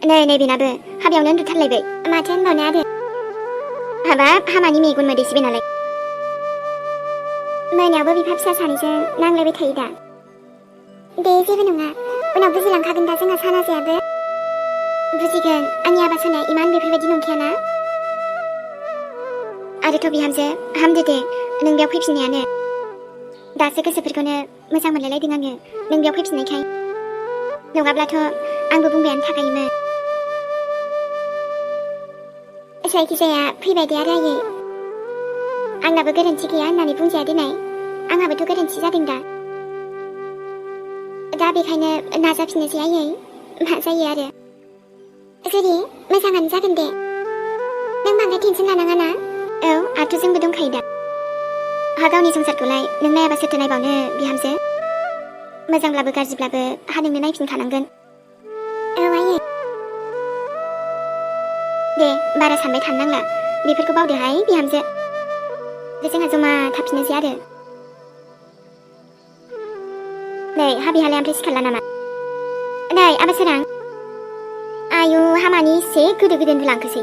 नै बेनाबो हाबायावनो उन्दुथारलायबाय माथो होनबावनो आरो हाबाब हामानि मेगन मोदैसो बेनालाय मोनायावबो बिफा फिसा सानैजों नांलायबाय थायो दा दे जेबो नङा उनाव बुजिलांखागोन दा जोंहा सानाजायाबो बुजिगोन आंनि आबा साना इमान बेफोरबायदि नंखायाना आरोथ' बिहामजो हामदो दे नों बेयाव फैफिननायानो दासो गोसोफोरखौनो मोजां मोनलायलायदों आङो नों बेयाव फैफिननायखाय नङाब्लाथ' आंबो बुंबायानो थाखायोमोन जायखिजाया फैबाय दे आरो आयै आंनाबो गोरोन्थि गैया होननानै बुंजाया देनाय आंहाबोथ' गोरोन्थि जादों दा बेखायनो नाजाफिननोसै आयै मा जायो आरो जेरै मोजाङानो जागोन दे नों बांद्राय टेनसन लानाङा ना औ आरो जोंबो दंखायो दा हा गावनि संसारखौलाय नों नायाबा सोरथो नायबावनो बिहामजो मोजांब्लाबो गाज्रिब्लाबो हा नोंनो नायफिनखानांगोन औ आयै दे बारा सानबाय थानो नांला बेफोरखौ बावदोहाय बिहामजो जोंहा जमा थाफिननोसै आरो नै हाबिहालाय ओमफ्राय सिखारला नामा नै आबा सोरां आयु हामानि एसे गोदो गोदो उन्दुलांखोसै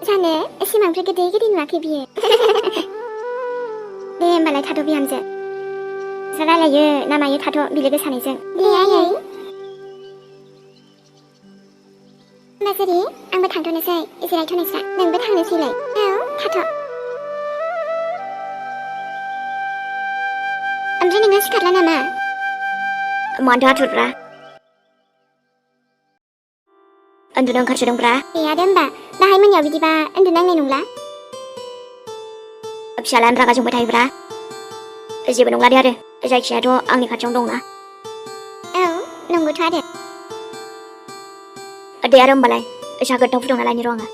जानो सिमांफोर गोदै गोदै नुवाखै बियो दे होमबालाय थाथ' बिहामजो रायलायो ना मायो थाथ' बिलोगो सानैजों दे आयै होमबा जेरै आंबो थांथ'नोसै जिरायथ'नोसै नोंबो थांनोसैलाय औ थाथ' ओमफ्राय नोंहा सिखारला नामा मानोथो आथुरब्रा उन्दुनो ओंखारसोदोंब्रा दे आरो होमबा दाहाय मोनायाव बिदिबा उन्दुनांनाय नंला फिसालायानो रागा जोंबाय थायोब्रा जेबो नंला दे आरो जायखियाथ' आंनि खाथियावनो दंना औ नंगौथ' आरो दे आरो होमबालाय साहा गोथाव फुदुंना लायनि र' आङो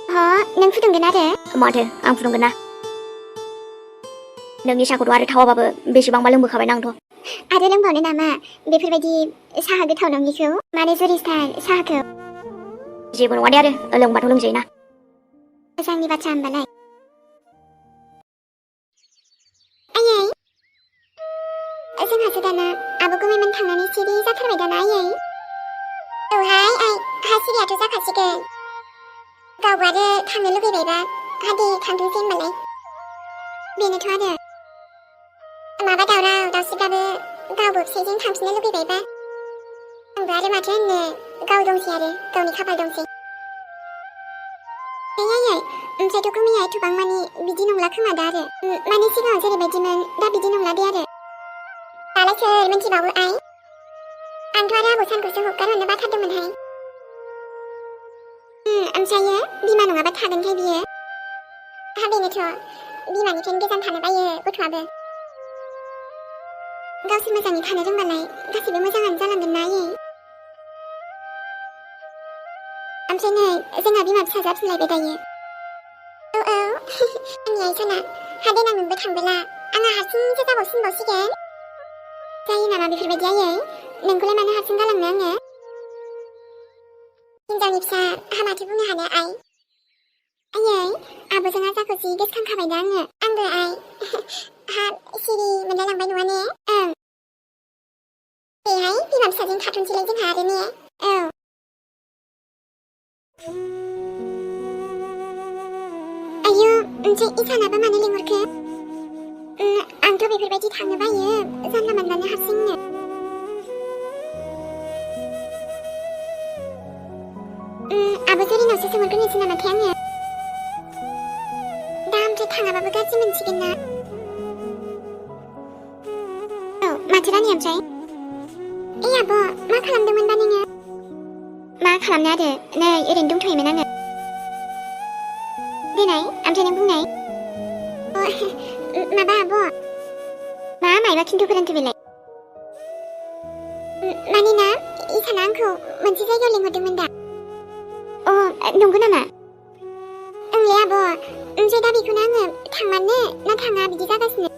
नों फुदुंगोन आरो माथो आं फुदुंगोन ना नोंनि साहाखौथ' आरो थावाबाबो बेसेबांबा लोंबोखाबाय आंथ' आरो लोंबावनो नामा बेफोरबायदि साहा गोथाव नङिखौ माने जुरिस्थार साहाखौ जेबो नङा दे आरो लोंबाथ' लोंजायोना मोजांनि बाथ्रा होमबालाय आयै जोंहासो दाना आब' गुमैमोन थांनानै सिरि जाथारबाय दाना आयै औहाय आइ हा सिरियाथ' जाखासिगोन गावबो आरो थांनो लुगैबायबा हादे थांथोंसै होमबालाय बेनोथ' आरो माबा दावराव दावसिब्लाबो गावबो फिसाइजों थांफिननो लुगैबायबा आंबो आरो माथो होननो गाव दंसै आरो गावनि खाफाल दंसै आयै ओमफ्रायथ' गुमैया एथबां मानि बिदि नंला खोमा दा आरो माने सिगाङाव जेरैबायदिमोन दा बिदि नंला दे आरो दालाय सोर मिन्थिबावो आइ आंथ' आरो आबौ सानखौसो हगारहरनो बाथारदोंमोनहाय ओमफ्रायो बिमा नङाबा थागोनहाय बियो बेनोथ' बिमानिफ्रायनो गोजान थानो बायो गथ'आबो गावसोर मोजाङै थानो रोंबालाय गासैबो मोजाङानो जालांगोन ना आयै ओमफ्राय नै जोंहा बिमा फिसा जाफिनलायबाय दायो औ आंनि आइ साना हा देनां नोंबो थांबोला आंहा हारसिंसो जाबावसिनबावसिगोन जायो नामा बेफोरबायदि आयै नोंखौलाय मानो हारसिं गालांनो आङो हिन्जावनि फिसा हामाथो बुंनो हानो आइ आयै आब'जों आजाखौ जि गोसोखांखाबाय दा आंबो आइ हा सिरि मोनलायलांबाय नङा ने ओं बेहाय बिमा फिसाजों थाथ'नोसैलाय जोंहा आरो ने औ आयु ओमफ्राय इसानाबो मानो लिंहरखो आंथ' बेफोरबायदि थांनो बायो जानला मानलानो हारसिंनो आबो जेरिनावसो सोंहरग्रोनोसै नामाथाय आङो दा ओमफ्राय थाङाबाबो गाज्रि मोनसिगोन ना औ माथो रानि ओमफ्राय आब' मा खालामदोंमोनबा नोङो मा खालामनो आरो नै ओरैनो दंथ'योमोन आङो देनाय ओमफ्राय नों बुंनाय माबा आब' मा मायबा खिन्थु फोरोंथो बेलाय माने ना इसाना आंखौ मोनसे जायगायाव लिंहरदोंमोन दा नंगौ नामा ओंलै आब' ओमफ्राय दा बेखौनो आङो थांमारनो ना थाङा बिदि जागासिनो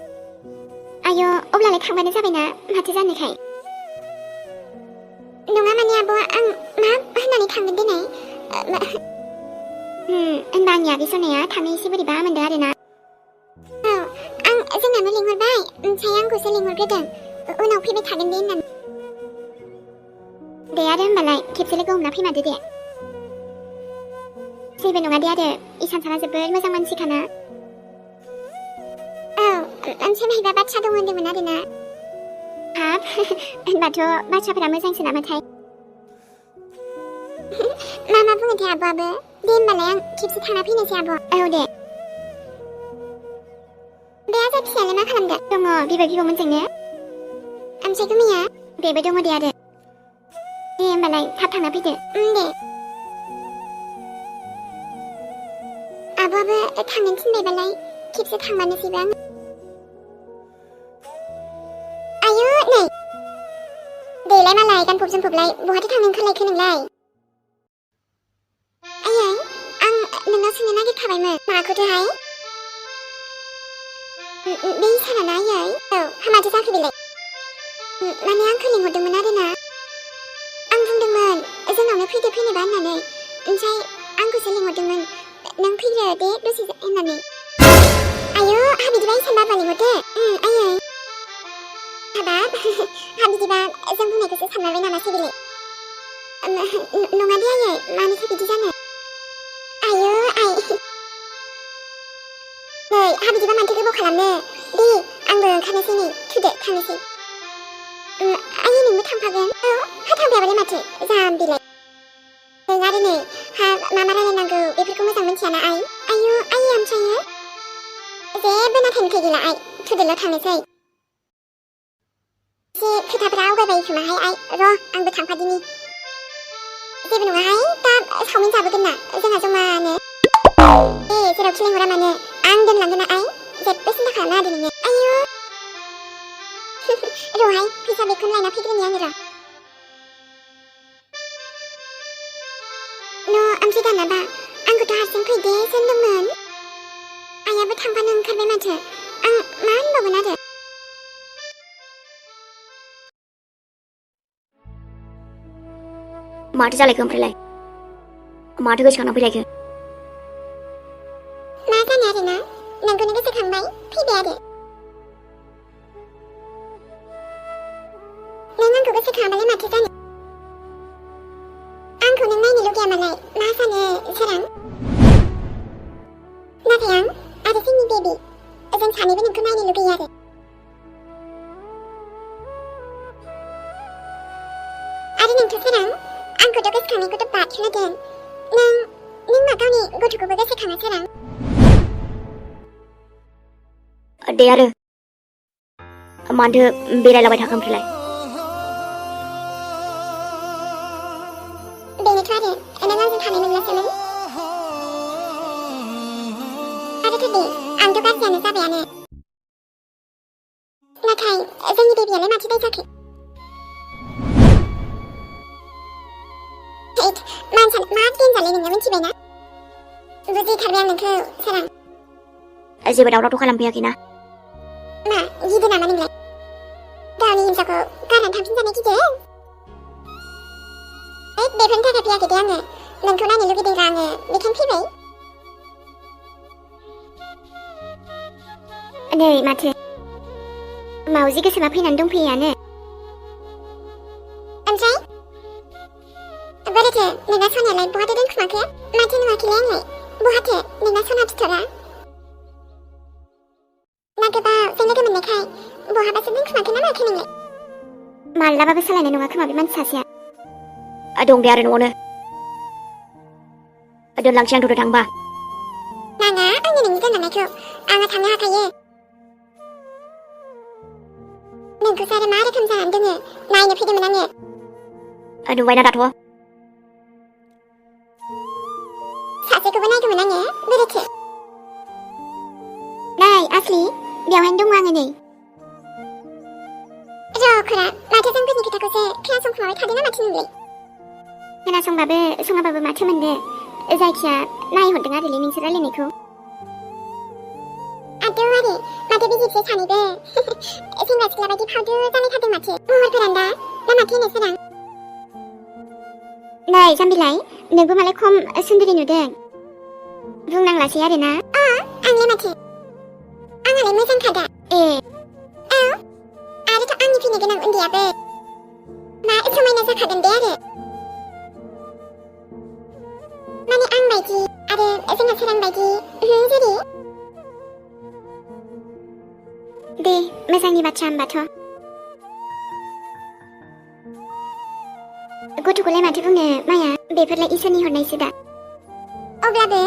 आयौ अब्लालाय थांबानो जाबायना माथो जानोखाय नङा माने आब' आं मा होननानै थांगोन देनाय होनबा आंनि आगै सनाया थांनो एसे बोरैबा मोनदों आरोना औ आं जोंनानो लिंहरबाय ओमफ्राय आंखौसो लिंहरग्रोदों उनाव फैबाय थागोन दे होननानै दे आरो होमबालाय खेबसे लोगो हमना फैमारदो दे जेबो नङा दे आरो इसानसाला जोबोद मोजां मानसिखाना औ मोनसे मायबा बाथ्रा दं होनदोंमोन आरोना हाब होनबाथ' बाथ्राफोरा मोजांसो नामाथाय मा बुङोथाय आब'आबो दे होमबालाय आं खेबसे थांना फैनोसै आब' औ दे बे आजा फिसायालाय मा खालामदों दङ बिबै बिबौमोनजोंनो ओमफ्राय गुमैया बेबो दङ दे आरो दे होमबालाय थाब थांना फैदो दे आब'आबो थांनो थिनबायबालाय खेबसे थांमारनोसैबो आङो आयु नै देलाय मालाय गानफब जोमफबलाय बहाथो थांनो ओंखारलायखो नोंलाय आयै आं नोंनाव सोंनो नागिरखाबायमोन माखौथोहाय बे इसानाना आयै औ माथो जाखो बेलाय माने आंखौ लिंहरदोंमोन आरोना आं बुंदोंमोन जोंनावनो फैदो फैनोबा होननानै ओमफ्राय आंखौसो लिंहरदोंमोन नों फैदो दे दसे होननानै आयु बिदिबा इसान बाबा लिंहरदो आयै हाबाब बिदिबा जों बुंनायखौसो सानलायबाय नामासै बेलाय नङा दे आयै मानोथो बिदि जानो आयु आइ नै बिदिबा मानोथो गोबाव खालामनो दे आंबो ओंखारनोसै नै थुदो थांनोसै आयै नोंबो थांफागोन औ थांफायाबालाय माथो जाम्बिलाय नों आरो नै मा रायलायनांगौ बेफोरखौ मोजां मिथियाना आइ आयु आयै ओमफ्रायो जेबो नाथायनिफ्राय गैला आइ थुदोल' थांनोसै एसे खोथाफ्रा आवगायबाय खोमाहाय आइ र' आंबो थांफादिनि जेबो नङाहाय दा सावमिन जाबोगोन ना जोंहा जमानो जेरावखि लिंहरा मानो आं दोनलांगोन ना आइ जेबो सिन्था खालामना होदो नोङो आयु र'हाय फैसा बेखौनो लायना फैग्रोनि आङो र' ओमफ्राय दानाबा आंखौथ' हारसिं फैदे होनदोंमोन आइयाबो थांफानो ओंखारबाय माथो आं मा होनबावगोन आरो माथो जालायखो ओमफ्रायलाय माथो गोसोखांना फैलायखो मा जानो आरोना नोंखौनो गोसोखांबाय फैबाय आरो नों आंखौ गोसोखाङाबालाय माथो जानो आंखौ नों नायनो लुगैयामालाय मा सानो सोरां नाथाय आं आरो जोंनि बेबि जों सानैबो नोंखौ नायनो लुगैयो आरो नोंथ' सोरां आंखौथ' गोसोखांनायखौथ' बाथ्रा दोन नों मा गावनि गथ'खौबो गोसोखाङा सोरां दे आरो मानोथो बेरायलाबाय थाखो ओमफ्रायलाय बेनोथ' आरो नों आंजों थानाय मोनब्लासोमोन आरोथ' दे आंथ' गाज्रियानो जाबायानो नाथाय जोंनि बेबियालाय माथो दाय जाखो मानसियानो मा देनजारलै नोङो मिथिबायना बुजिथारबाय आं नोंखौ सोरां जेबो दावरावथ' खालामफैयाखैना मा गिदो नामा नोंलाय गावनि हिंसाखौ गारनानै थांफिनजानो गिदो बेफोरनि थाखाय फैयाखै दे आङो नोंखौ नायनो लुगैदोंब्ला आङो बेखायनो फैबाय नै माथो मावजि गोसोमा फैनानै दंफैयोआनो ओमफ्राय बोरैथो नोंना सनायालाय बहाथो दोनखुमाखो माथो नुवाखैलाय आंलाय बहाथो नोंना सना फिथरा ना गोबावजों लोगो मोननायखाय बहाबासो दोनखुमाखो ना माखो नोंलाय मालाबाबो सोलायनाय नङा खोमा बे मानसि सासेया दं दे आरो न'आवनो दोनलांसै आं थ'दो थांबा नाङा आंनो नोंनि दोनलांनायखौ आङो थांनो हाखायो नोंखौसो आरो मा रोखोम जानानै दोङो नायनो फैदोंमोन आङो नुबायना दाथ' सासेखौबो नायदोंमोन आङो बोरैथो नै आसलि बेवहायनो दङ आङो नै र'खरा माथो जोंफोरनि खोथाखौसो खोनासंखुमाबाय थादों ना माथो नोंलाय खोनासंबाबो सङाबाबो माथो मोनदो जायखिया नायहरदों आरोलै नोंसोर रायलायनायखौ आरो माथो बिदिसो सानैबो सेंग्रा सिख्ला बायदि फावदु जालायथारदों माथो महरफोरानो दा ना माथो होनो सोरां नै जाम्बिलाय नोंबो मालाय खम सुन्दुरि नुदों बुंनांलासै आरोना आंलाय माथो आंहालाय मोजांखादा औ आरोथ' आंनि फैनो गोनां उन्दैयाबो मा समायना जाखागोन दे आरो माने आं बायदि आरो जोंहा सोरां बायदि जेरै दे मोजांनि बाथ्रा होनबाथ' गथ'खौलाय माथो बुंनो माया बेफोरलाय इसोरनि हरनायसो दा अब्लाबो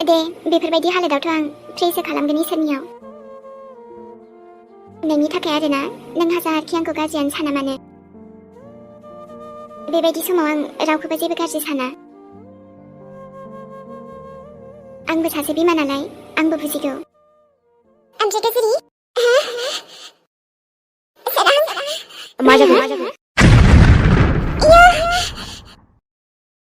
दे बेफोरबायदि हालोदावथ' आं प्रेसो खालामगोन इसोरनियाव नोंनि थाखाय आरोना नों हाजारखि आंखौ गाज्रियानो साना मानो बेबायदि समाव आं रावखौबो जेबो गाज्रि साना आंबो सासे बिमा नालाय आंबो बुजिगौ